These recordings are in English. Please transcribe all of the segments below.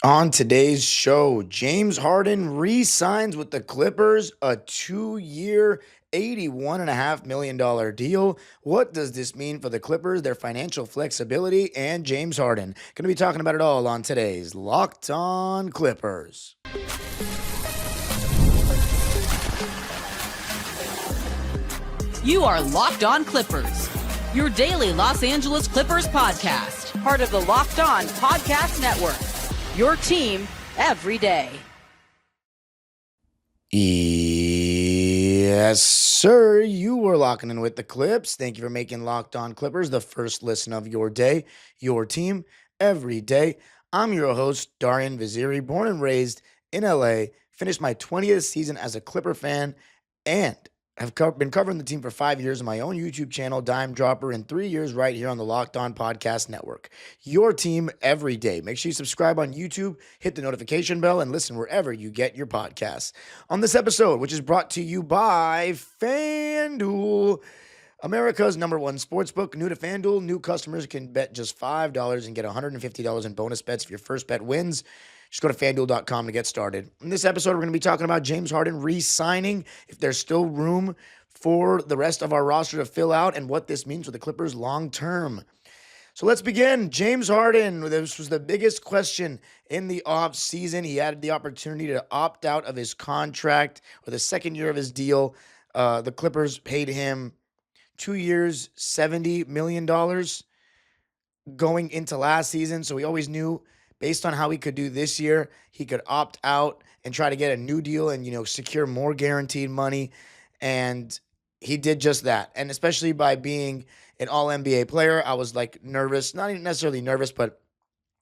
On today's show, James Harden re-signs with the Clippers, a 2-year, $81.5 million deal. What does this mean for the Clippers, their financial flexibility, and James Harden? Going to be talking about it all on today's Locked On Clippers. You are Locked On Clippers, your daily Los Angeles Clippers podcast, part of the Locked On Podcast Network. Your team every day. Yes, sir. You were locking in with the Clips. Thank you for making Locked On Clippers the first listen of your day, your team every day. I'm your host, Darian Vaziri, born and raised in LA, finished my 20th season as a Clipper fan, and have been covering the team for 5 years on my own YouTube channel, Dime Dropper, and 3 years right here on the Locked On Podcast Network. Your team every day. Make sure you subscribe on YouTube, hit the notification bell, and listen wherever you get your podcasts. On this episode, which is brought to you by FanDuel, America's #1 sportsbook. New to FanDuel, new customers can bet just $5 and get $150 in bonus bets if your first bet wins. Just go to FanDuel.com to get started. In this episode, we're going to be talking about James Harden re-signing, if there's still room for the rest of our roster to fill out, and what this means for the Clippers long-term. So let's begin. James Harden, this was the biggest question in the offseason. He had the opportunity to opt out of his contract or the second year of his deal. The Clippers paid him 2 years, $70 million going into last season. So we always knew, based on how he could do this year, he could opt out and try to get a new deal and, secure more guaranteed money. And he did just that. And especially by being an all-NBA player, I was nervous, not even necessarily nervous, but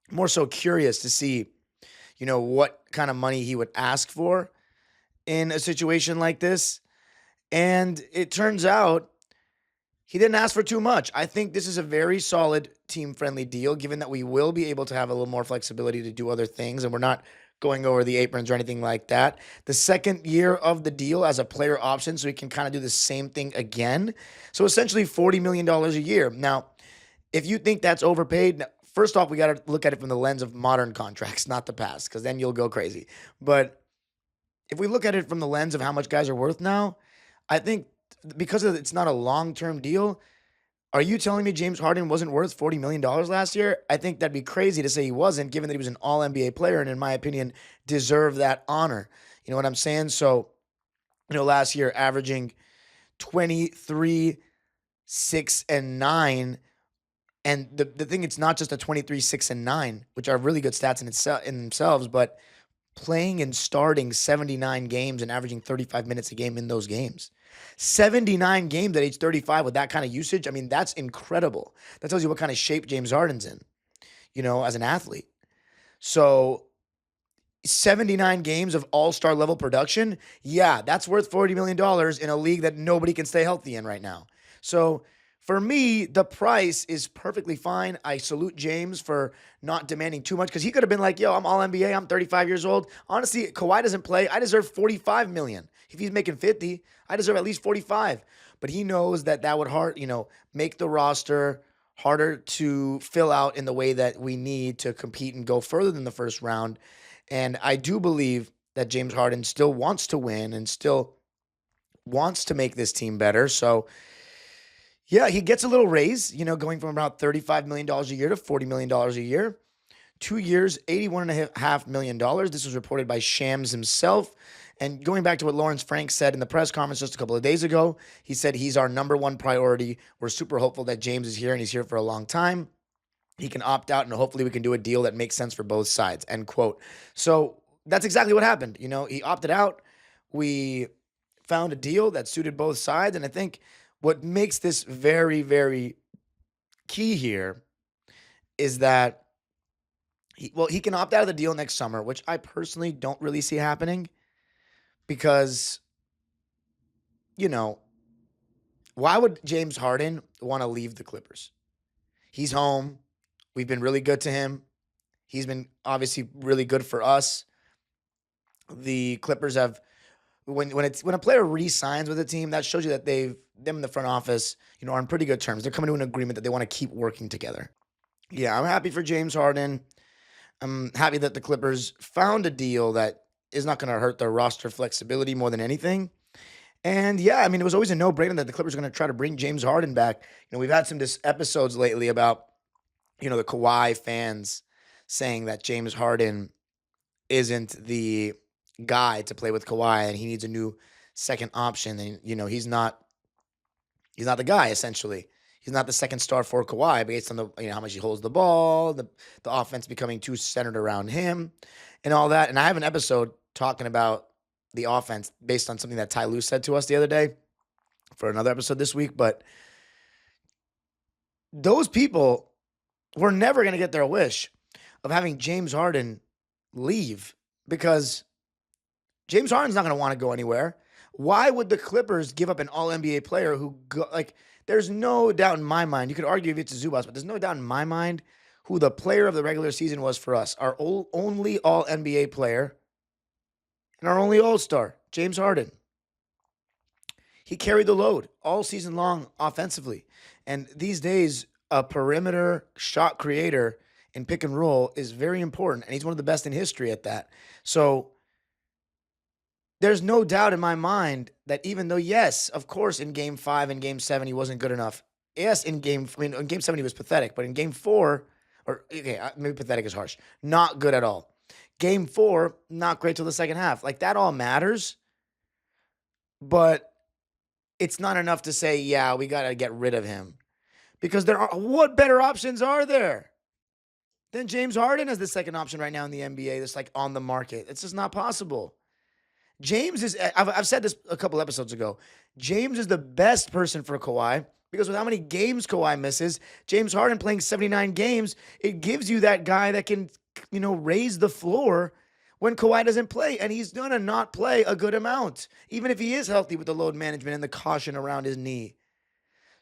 more so curious to see, what kind of money he would ask for in a situation like this. And it turns out he didn't ask for too much. I think this is a very solid team-friendly deal, given that we will be able to have a little more flexibility to do other things, and we're not going over the aprons or anything like that. The second year of the deal as a player option, so he can kind of do the same thing again. So essentially $40 million a year. Now, if you think that's overpaid, first off, we got to look at it from the lens of modern contracts, not the past, because then you'll go crazy. But if we look at it from the lens of how much guys are worth now, I think because it's not a long-term deal, are you telling me James Harden wasn't worth $40 million last year? I think that'd be crazy to say he wasn't, given that he was an all-NBA player and, in my opinion, deserved that honor. You know what I'm saying? So, last year averaging 23, 6, and 9. And the thing, it's not just a 23, 6, and 9, which are really good stats in themselves, but playing and starting 79 games and averaging 35 minutes a game in those games. 79 games at age 35 with that kind of usage. I mean, that's incredible. That tells you what kind of shape James Harden's in, as an athlete. So 79 games of all-star level production, yeah, that's worth $40 million in a league that nobody can stay healthy in right now. So for me, the price is perfectly fine. I salute James for not demanding too much, because he could have been like, yo, I'm all NBA, I'm 35 years old. Honestly, Kawhi doesn't play. I deserve $45 million. If he's making 50, I deserve at least 45. But he knows that would make the roster harder to fill out in the way that we need to compete and go further than the first round. And I do believe that James Harden still wants to win and still wants to make this team better. So yeah, he gets a little raise, going from about $35 million a year to $40 million a year. 2 years, $81.5 million. This was reported by Shams himself. And going back to what Lawrence Frank said in the press conference just a couple of days ago, he said he's our #1 priority. We're super hopeful that James is here, and he's here for a long time. He can opt out, and hopefully we can do a deal that makes sense for both sides, end quote. So that's exactly what happened. He opted out. We found a deal that suited both sides, and I think what makes this very, very key here is that he can opt out of the deal next summer, which I personally don't really see happening, because, why would James Harden want to leave the Clippers? He's home. We've been really good to him. He's been obviously really good for us. The Clippers have, when a player re-signs with a team, that shows you that them in the front office, are on pretty good terms. They're coming to an agreement that they want to keep working together. Yeah, I'm happy for James Harden. I'm happy that the Clippers found a deal that is not going to hurt their roster flexibility more than anything. And yeah, I mean, it was always a no-brainer that the Clippers are going to try to bring James Harden back. We've had some episodes lately about, the Kawhi fans saying that James Harden isn't the guy to play with Kawhi and he needs a new second option. And, he's not the guy, essentially. He's not the second star for Kawhi based on the how much he holds the ball, the offense becoming too centered around him, and all that. And I have an episode talking about the offense based on something that Ty Lue said to us the other day for another episode this week. But those people were never going to get their wish of having James Harden leave because James Harden's not going to want to go anywhere. Why would the Clippers give up an all-NBA player there's no doubt in my mind. You could argue if it's a Zubas, but there's no doubt in my mind who the player of the regular season was for us. Our only all-NBA player and our only all-star, James Harden. He carried the load all season long offensively. And these days, a perimeter shot creator in pick and roll is very important. And he's one of the best in history at that. So there's no doubt in my mind that even though, yes, of course, in Game 5 and Game 7, he wasn't good enough. Yes, in Game 7, he was pathetic. But in Game 4, maybe pathetic is harsh. Not good at all. Game 4, not great till the second half. That all matters. But it's not enough to say, yeah, we got to get rid of him. Because what better options are there than James Harden as the second option right now in the NBA that's on the market? It's just not possible. James is, I've said this a couple episodes ago, James is the best person for Kawhi because with how many games Kawhi misses, James Harden playing 79 games, it gives you that guy that can, raise the floor when Kawhi doesn't play. And he's going to not play a good amount, even if he is healthy with the load management and the caution around his knee.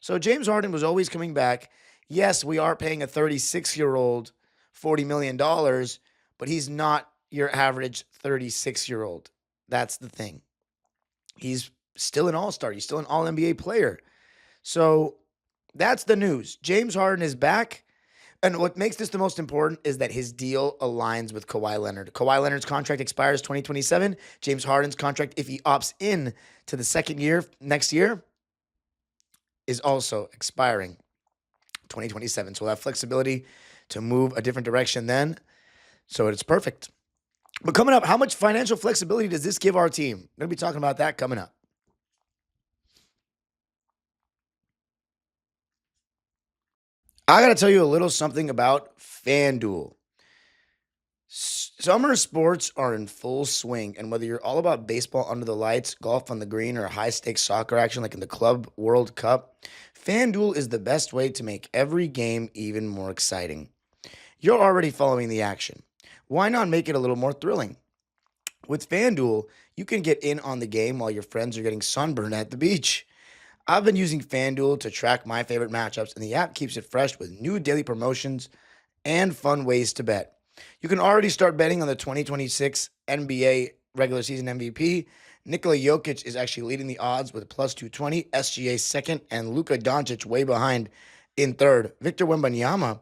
So James Harden was always coming back. Yes, we are paying a 36-year-old $40 million, but he's not your average 36-year-old. That's the thing. He's still an all-star. He's still an all-NBA player. So that's the news. James Harden is back. And what makes this the most important is that his deal aligns with Kawhi Leonard. Kawhi Leonard's contract expires 2027. James Harden's contract, if he opts in to the second year next year, is also expiring 2027. So we'll have flexibility to move a different direction then. So it's perfect. But coming up, how much financial flexibility does this give our team? I'm going to be talking about that coming up. I got to tell you a little something about FanDuel. Summer sports are in full swing, and whether you're all about baseball under the lights, golf on the green, or high-stakes soccer action like in the Club World Cup, FanDuel is the best way to make every game even more exciting. You're already following the action. Why not make it a little more thrilling? With FanDuel, you can get in on the game while your friends are getting sunburned at the beach. I've been using FanDuel to track my favorite matchups, and the app keeps it fresh with new daily promotions and fun ways to bet. You can already start betting on the 2026 NBA regular season MVP. Nikola Jokic is actually leading the odds with plus 220, SGA second, and Luka Doncic way behind in third. Victor Wembanyama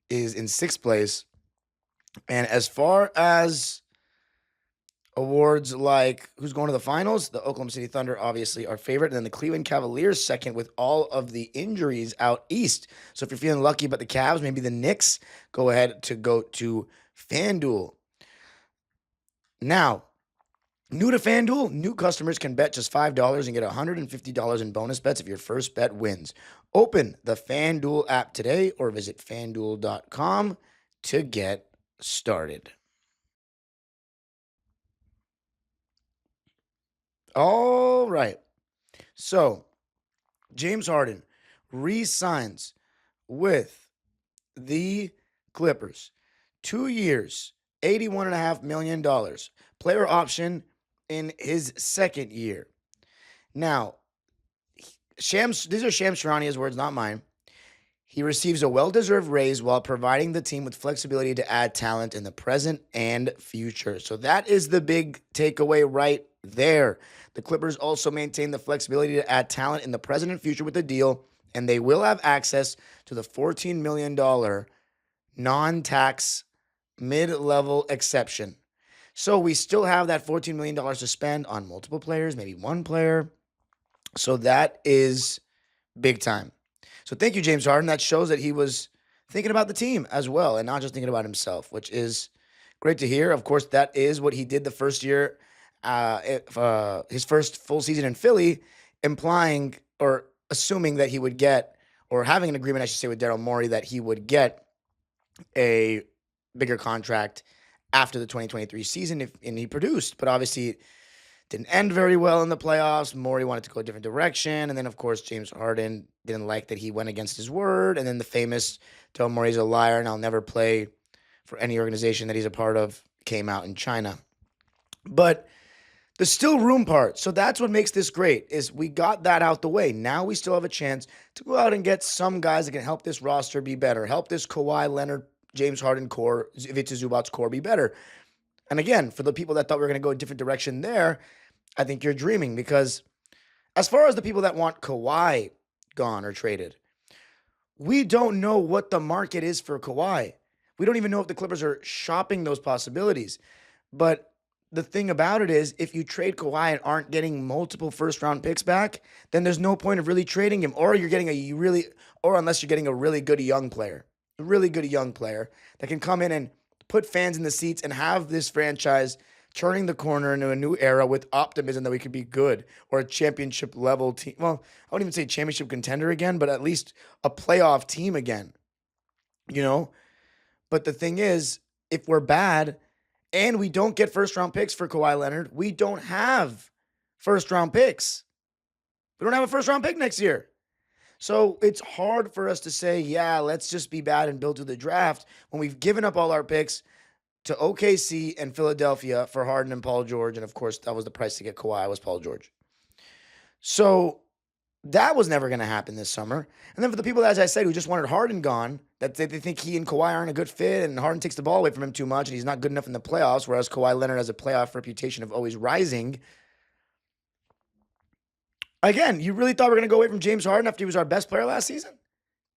is in sixth place. And as far as awards like who's going to the finals, the Oklahoma City Thunder obviously are favorite, and then the Cleveland Cavaliers second with all of the injuries out east. So if you're feeling lucky about the Cavs, maybe the Knicks, go ahead to go to FanDuel. Now, new to FanDuel, new customers can bet just $5 and get $150 in bonus bets if your first bet wins. Open the FanDuel app today or visit FanDuel.com to get started. All right. So, James Harden re-signs with the Clippers. 2 years, $81.5 million. Player option in his second year. Now, these are Shams Charania's words, not mine. He receives a well-deserved raise while providing the team with flexibility to add talent in the present and future. So that is the big takeaway right there. The Clippers also maintain the flexibility to add talent in the present and future with the deal, and they will have access to the $14 million non-tax mid-level exception. So we still have that $14 million to spend on multiple players, maybe one player. So that is big time. So thank you, James Harden. That shows that he was thinking about the team as well and not just thinking about himself, which is great to hear. Of course, that is what he did the first year, his first full season in Philly, implying or assuming that he would get, or having an agreement, I should say, with Daryl Morey that he would get a bigger contract after the 2023 season, and he produced. But obviously, it didn't end very well in the playoffs. Morey wanted to go a different direction. And then, of course, James Harden didn't like that he went against his word. And then the famous Daryl Morey's a liar and I'll never play for any organization that he's a part of came out in China. But the still room part, so that's what makes this great, is we got that out the way. Now we still have a chance to go out and get some guys that can help this roster be better, help this Kawhi Leonard, James Harden core, Ivica Zubac's core be better. And again, for the people that thought we were going to go a different direction there, I think you're dreaming, because as far as the people that want Kawhi gone or traded, we don't know what the market is for Kawhi. We don't even know if the Clippers are shopping those possibilities. But the thing about it is, if you trade Kawhi and aren't getting multiple first-round picks back, then there's no point of really trading him, or you're getting unless you're getting a really good young player that can come in and put fans in the seats and have this franchise turning the corner into a new era with optimism that we could be good, or a championship level team. Well, I wouldn't even say championship contender again, but at least a playoff team again, you know? But the thing is, if we're bad and we don't get first-round picks for Kawhi Leonard, we don't have first-round picks. We don't have a first-round pick next year. So it's hard for us to say, yeah, let's just be bad and build to the draft when we've given up all our picks to OKC and Philadelphia for Harden and Paul George. And of course, that was the price to get Kawhi, was Paul George. So that was never going to happen this summer. And then for the people, as I said, who just wanted Harden gone, that they think he and Kawhi aren't a good fit, and Harden takes the ball away from him too much, and he's not good enough in the playoffs, whereas Kawhi Leonard has a playoff reputation of always rising. Again, you really thought we were going to go away from James Harden after he was our best player last season?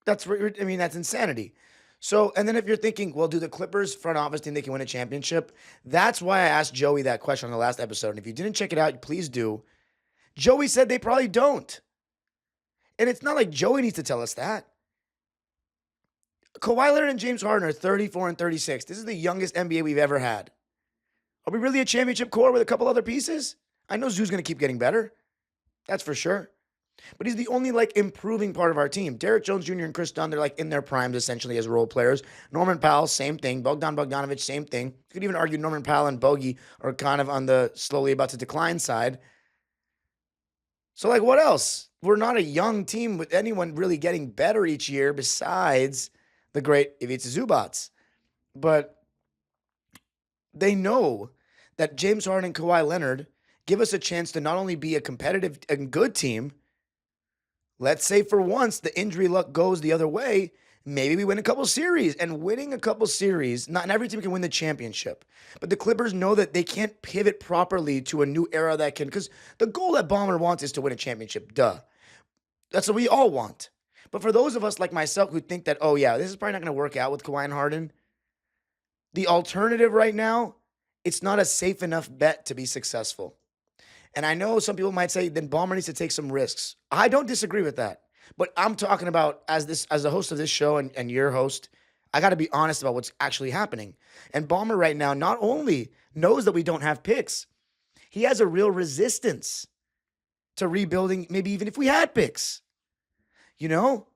That's insanity. So, and then if you're thinking, well, do the Clippers front office think they can win a championship? That's why I asked Joey that question on the last episode. And if you didn't check it out, please do. Joey said they probably don't. And it's not like Joey needs to tell us that. Kawhi Leonard and James Harden are 34 and 36. This is the youngest NBA we've ever had. Are we really a championship core with a couple other pieces? I know Zoo's going to keep getting better. That's for sure. But he's the only, improving part of our team. Derek Jones Jr. and Chris Dunn, they're, in their primes, essentially, as role players. Norman Powell, same thing. Bogdan Bogdanovic, same thing. You could even argue Norman Powell and Bogey are kind of on the slowly about to decline side. So, what else? We're not a young team with anyone really getting better each year besides the great Ivica Zubac. But they know that James Harden and Kawhi Leonard give us a chance to not only be a competitive and good team. Let's say for once the injury luck goes the other way, maybe we win a couple series. And winning a couple series, not every team can win the championship. But the Clippers know that they can't pivot properly to a new era that can, because the goal that Ballmer wants is to win a championship, duh. That's what we all want. But for those of us like myself who think that, oh yeah, this is probably not going to work out with Kawhi and Harden, the alternative right now, it's not a safe enough bet to be successful. And I know some people might say, then Ballmer needs to take some risks. I don't disagree with that. But I'm talking about, as the host of this show and your host, I got to be honest about what's actually happening. And Ballmer right now not only knows that we don't have picks, he has a real resistance to rebuilding, maybe even if we had picks. You know?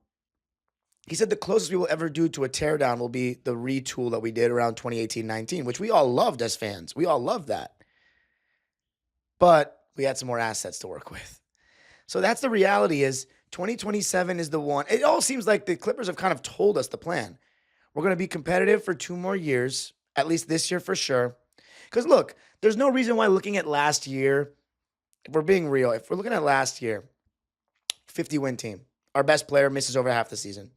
He said the closest we will ever do to a teardown will be the retool that we did around 2018-19, which we all loved as fans. We all loved that. But we had some more assets to work with. So that's the reality, is 2027 is the one. It all seems like the Clippers have kind of told us the plan. We're going to be competitive for 2 more years, at least this year for sure. Because look, there's no reason why looking at last year, if we're being real, if we're looking at last year, 50-win team, our best player misses over half the season.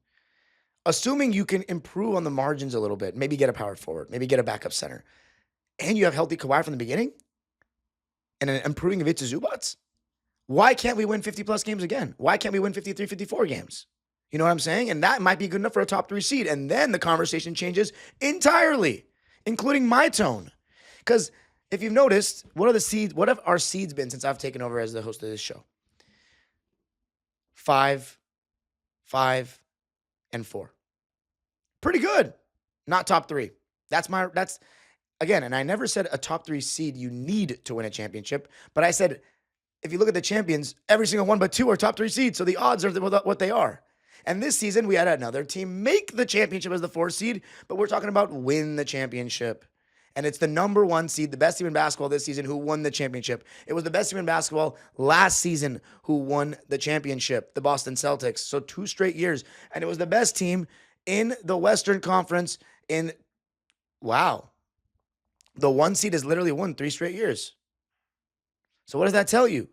Assuming you can improve on the margins a little bit, maybe get a power forward, maybe get a backup center, and you have healthy Kawhi from the beginning, and an improving Ivica Zubac, why can't we win 50-plus games again? Why can't we win 53, 54 games? You know what I'm saying? And that might be good enough for a top 3 seed. And then the conversation changes entirely. including my tone. Because if you've noticed, what have our seeds been since I've taken over as the host of this show? 5, 5, and 4. Pretty good. Not top 3. That's again, and I never said a top 3 seed you need to win a championship, but I said if you look at the champions, every single one but 2 are top 3 seeds, so the odds are what they are. And this season, we had another team make the championship as the 4 seed, but we're talking about win the championship. And it's the number 1 seed, the best team in basketball this season, who won the championship. It was the best team in basketball last season who won the championship, the Boston Celtics. So 2 straight years. And it was the best team in the Western Conference wow. The 1 seed has literally won 3 straight years. So what does that tell you?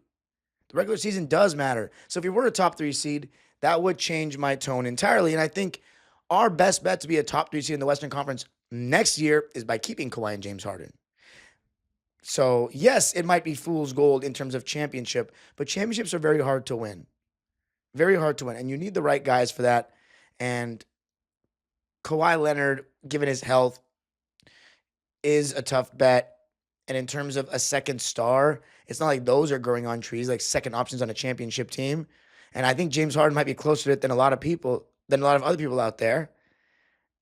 The regular season does matter. So if you were a top 3 seed, that would change my tone entirely. And I think our best bet to be a top 3 seed in the Western Conference next year is by keeping Kawhi and James Harden. So yes, it might be fool's gold in terms of championship, but championships are very hard to win. Very hard to win. And you need the right guys for that. And Kawhi Leonard, given his health, is a tough bet. And in terms of a second star, it's not like those are growing on trees, like second options on a championship team. And I think James Harden might be closer to it than a lot of other people out there.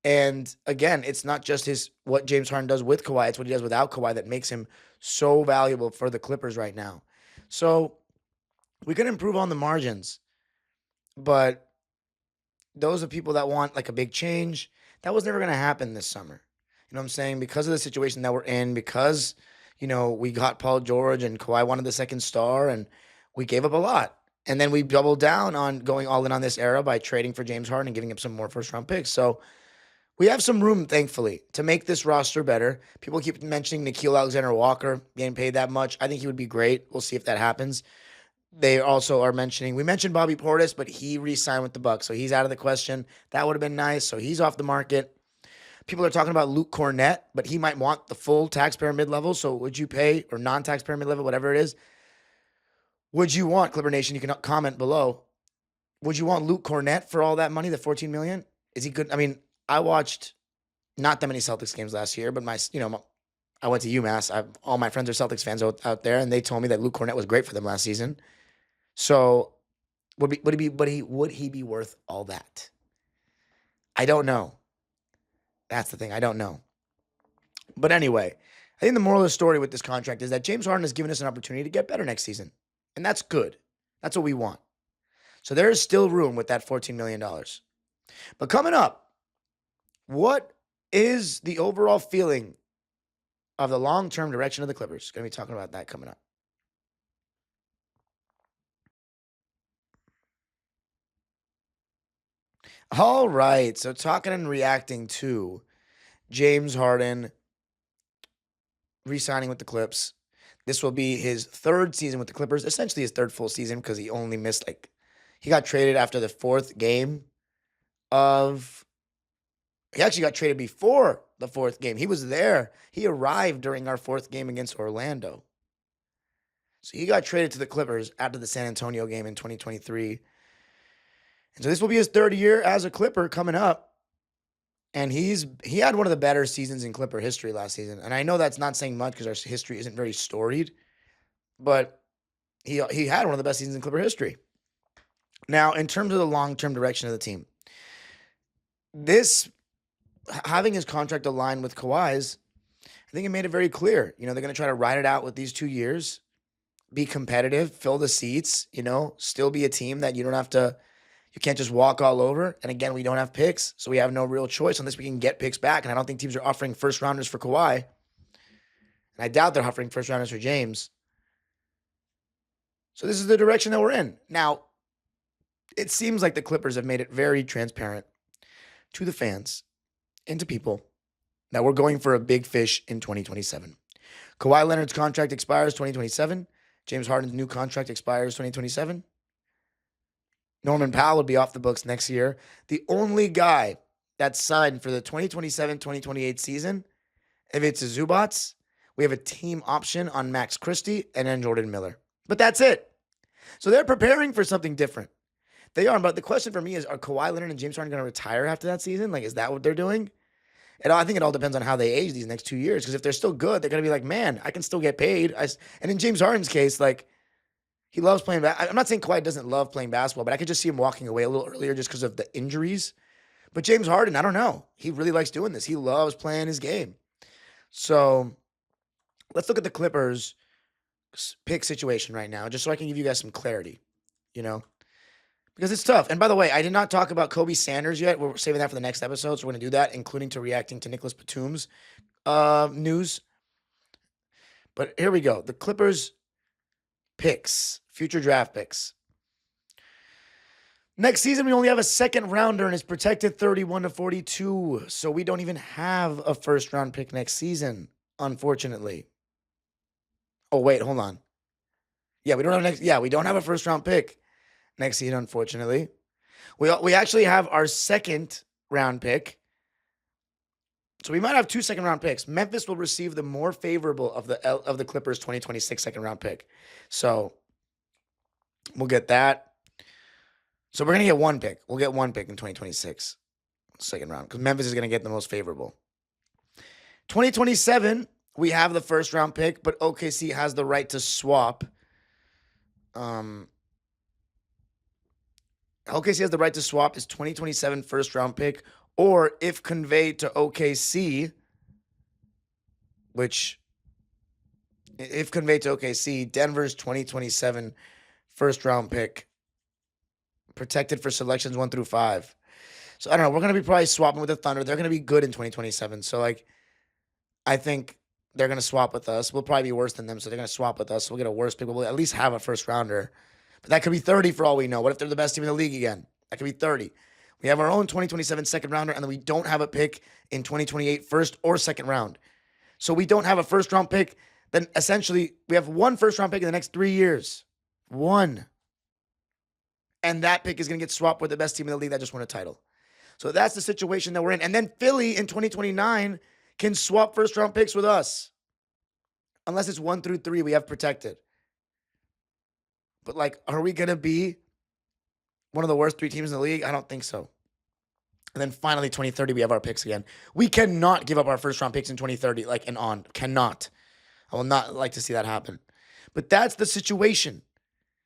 And again, it's not just what James Harden does with Kawhi, it's what he does without Kawhi that makes him so valuable for the Clippers right now. So we could improve on the margins, but those are people that want like a big change. That was never going to happen this summer. You know what I'm saying? Because of the situation that we're in, because, we got Paul George and Kawhi wanted the second star and we gave up a lot. And then we doubled down on going all in on this era by trading for James Harden and giving up some more first-round picks. So we have some room, thankfully, to make this roster better. People keep mentioning Nikola Alexander-Walker getting paid that much. I think he would be great. We'll see if that happens. They also are we mentioned Bobby Portis, but he re-signed with the Bucks, so he's out of the question. That would have been nice, so he's off the market. People are talking about Luke Cornett, but he might want the full taxpayer mid-level, so would you pay, or non-taxpayer mid-level, whatever it is, would you want, Clipper Nation, you can comment below, would you want Luke Cornett for all that money, the $14 million? Is he good? I mean, I watched not that many Celtics games last year, but I went to UMass. All my friends are Celtics fans out there, and they told me that Luke Cornett was great for them last season. So would he be worth all that? I don't know. That's the thing. I don't know. But anyway, I think the moral of the story with this contract is that James Harden has given us an opportunity to get better next season. And that's good. That's what we want. So there is still room with that $14 million. But coming up, what is the overall feeling of the long-term direction of the Clippers? Going to be talking about that coming up. All right, so talking and reacting to James Harden re-signing with the Clips. This will be his 3rd season with the Clippers, essentially his 3rd full season because he only missed he got traded after the 4th game he actually got traded before the 4th game. He was there. He arrived during our 4th game against Orlando. So he got traded to the Clippers after the San Antonio game in 2023. And so this will be his 3rd year as a Clipper coming up. And he had one of the better seasons in Clipper history last season. And I know that's not saying much because our history isn't very storied. But he had one of the best seasons in Clipper history. Now, in terms of the long-term direction of the team, having his contract aligned with Kawhi's, I think it made it very clear. They're going to try to ride it out with these 2 years, be competitive, fill the seats, still be a team that you can't just walk all over. And again, we don't have picks, so we have no real choice unless we can get picks back. And I don't think teams are offering first-rounders for Kawhi. And I doubt they're offering first-rounders for James. So this is the direction that we're in. Now, it seems like the Clippers have made it very transparent to the fans and to people that we're going for a big fish in 2027. Kawhi Leonard's contract expires 2027. James Harden's new contract expires 2027. Norman Powell will be off the books next year. The only guy that's signed for the 2027-2028 season, if it's a Zubats, we have a team option on Max Christie and then Jordan Miller. But that's it. So they're preparing for something different. They are, but the question for me is, are Kawhi Leonard and James Harden going to retire after that season? Is that what they're doing? I think it all depends on how they age these next 2 years. Because if they're still good, they're gonna be like, man, I can still get paid. And in James Harden's case, like he loves playing. I'm not saying Kawhi doesn't love playing basketball, but I could just see him walking away a little earlier just because of the injuries. But James Harden, I don't know. He really likes doing this. He loves playing his game. So let's look at the Clippers pick situation right now, just so I can give you guys some clarity, because it's tough. And by the way, I did not talk about Kobe Sanders yet. We're saving that for the next episode, so we're going to do that, including to reacting to Nicholas Batum's news. But here we go. The Clippers picks, future draft picks. Next season, we only have a second rounder and it's protected 31-42. So we don't even have a first round pick next season, unfortunately. Oh, wait, hold on. Yeah, we don't have a first round pick next season, unfortunately. We actually have our second round pick. So we might have 2 second round picks. Memphis will receive the more favorable of the Clippers 2026 second round pick. So we'll get that. So we're going to get 1 pick. We'll get 1 pick in 2026 second round because Memphis is going to get the most favorable. 2027, we have the first round pick, but OKC has the right to swap. OKC has the right to swap his 2027 first round pick, or if conveyed to OKC, Denver's 2027 first round pick, protected for selections 1 through 5. So I don't know. We're going to be probably swapping with the Thunder. They're going to be good in 2027. So I think they're going to swap with us. We'll probably be worse than them. So they're going to swap with us. We'll get a worse pick. We'll at least have a first rounder. But that could be 30 for all we know. What if they're the best team in the league again? That could be 30. We have our own 2027 second rounder, and then we don't have a pick in 2028 first or second round. So we don't have a first round pick. Then essentially we have 1 first round pick in the next 3 years. 1. And that pick is going to get swapped with the best team in the league that just won a title. So that's the situation that we're in. And then Philly in 2029 can swap first round picks with us. Unless it's 1 through 3, we have protected. But are we going to be one of the worst 3 teams in the league? I don't think so. And then finally, 2030, we have our picks again. We cannot give up our first round picks in 2030, and on. Cannot. I will not like to see that happen. But that's the situation.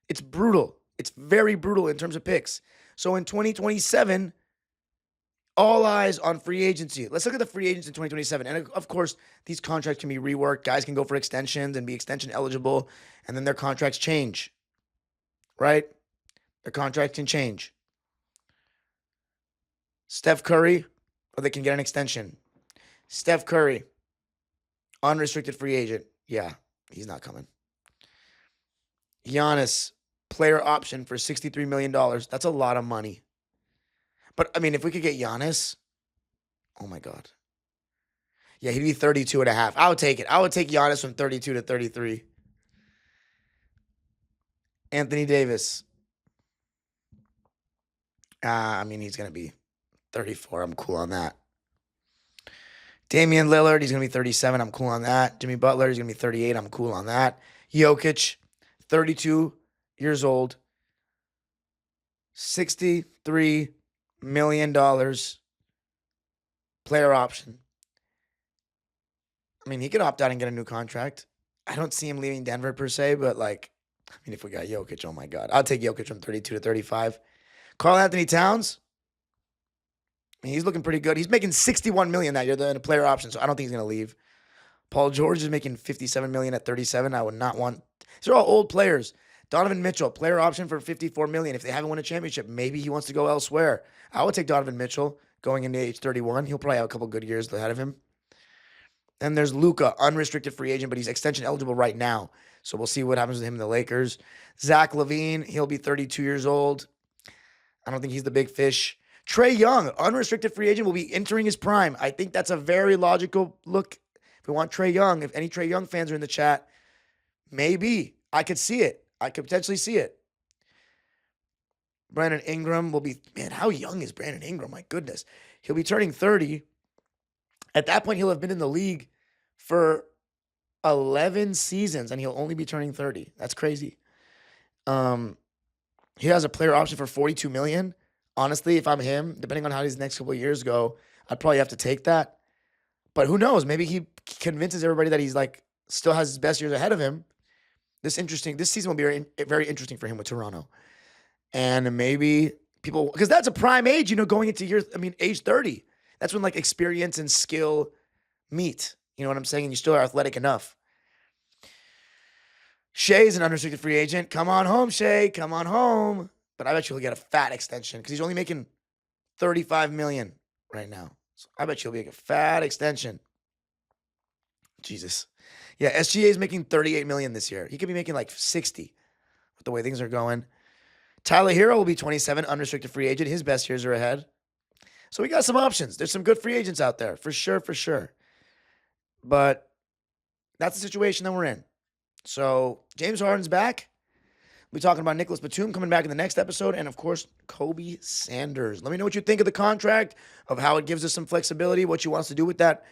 It's brutal. It's very brutal in terms of picks. So in 2027, all eyes on free agency. Let's look at the free agents in 2027. And of course, these contracts can be reworked. Guys can go for extensions and be extension eligible, and then their contracts change. Right? Their contracts can change. Steph Curry, or they can get an extension. Steph Curry, unrestricted free agent. Yeah, he's not coming. Giannis, player option for $63 million. That's a lot of money. But, if we could get Giannis, oh, my God. Yeah, he'd be 32 and a half. I would take it. I would take Giannis from 32 to 33. Anthony Davis. He's going to be 34. I'm cool on that. Damian Lillard, he's going to be 37. I'm cool on that. Jimmy Butler, he's going to be 38. I'm cool on that. Jokic, 32 years old. $63 million player option. He could opt out and get a new contract. I don't see him leaving Denver per se, but if we got Jokic, oh my God. I'll take Jokic from 32 to 35. Karl Anthony Towns, he's looking pretty good. He's making $61 million that year in a player option, so I don't think he's going to leave. Paul George is making $57 million at 37. I would not want. These are all old players. Donovan Mitchell, player option for $54 million. If they haven't won a championship, maybe he wants to go elsewhere. I would take Donovan Mitchell going into age 31. He'll probably have a couple good years ahead of him. And there's Luka, unrestricted free agent, but he's extension eligible right now. So we'll see what happens with him in the Lakers. Zach LaVine, he'll be 32 years old. I don't think he's the big fish. Trae Young, unrestricted free agent, will be entering his prime. I think that's a very logical look. If we want Trae Young, if any Trae Young fans are in the chat, maybe. I could see it. I could potentially see it. Brandon Ingram will be, man, how young is Brandon Ingram? My goodness. He'll be turning 30. At that point, he'll have been in the league for 11 seasons, and he'll only be turning 30. That's crazy. He has a player option for $42 million. Honestly, if I'm him, depending on how these next couple of years go, I'd probably have to take that. But who knows? Maybe he convinces everybody that he's like still has his best years ahead of him. This season will be very interesting for him with Toronto. And maybe people, because that's a prime age, going into age 30. That's when like experience and skill meet. You know what I'm saying? And you still are athletic enough. Shea's an unrestricted free agent. Come on home, Shea. Come on home. But I bet you'll get a fat extension because he's only making $35 million right now. So I bet you'll get a fat extension. Jesus. Yeah, SGA is making $38 million this year. He could be making like 60 with the way things are going. Tyler Hero will be 27, unrestricted free agent. His best years are ahead. So we got some options. There's some good free agents out there, for sure. But that's the situation that we're in. So James Harden's back. We'll be talking about Nicholas Batum coming back in the next episode. And, of course, Kobe Sanders. Let me know what you think of the contract, of how it gives us some flexibility, what you want us to do with that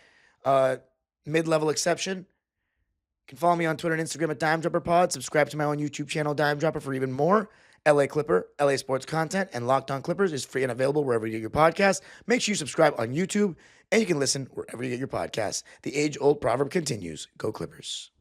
mid-level exception. You can follow me on Twitter and Instagram at DimeDropperPod. Subscribe to my own YouTube channel, Dime Dropper, for even more LA Clipper, LA sports content, and Locked On Clippers is free and available wherever you get your podcasts. Make sure you subscribe on YouTube, and you can listen wherever you get your podcasts. The age-old proverb continues. Go Clippers.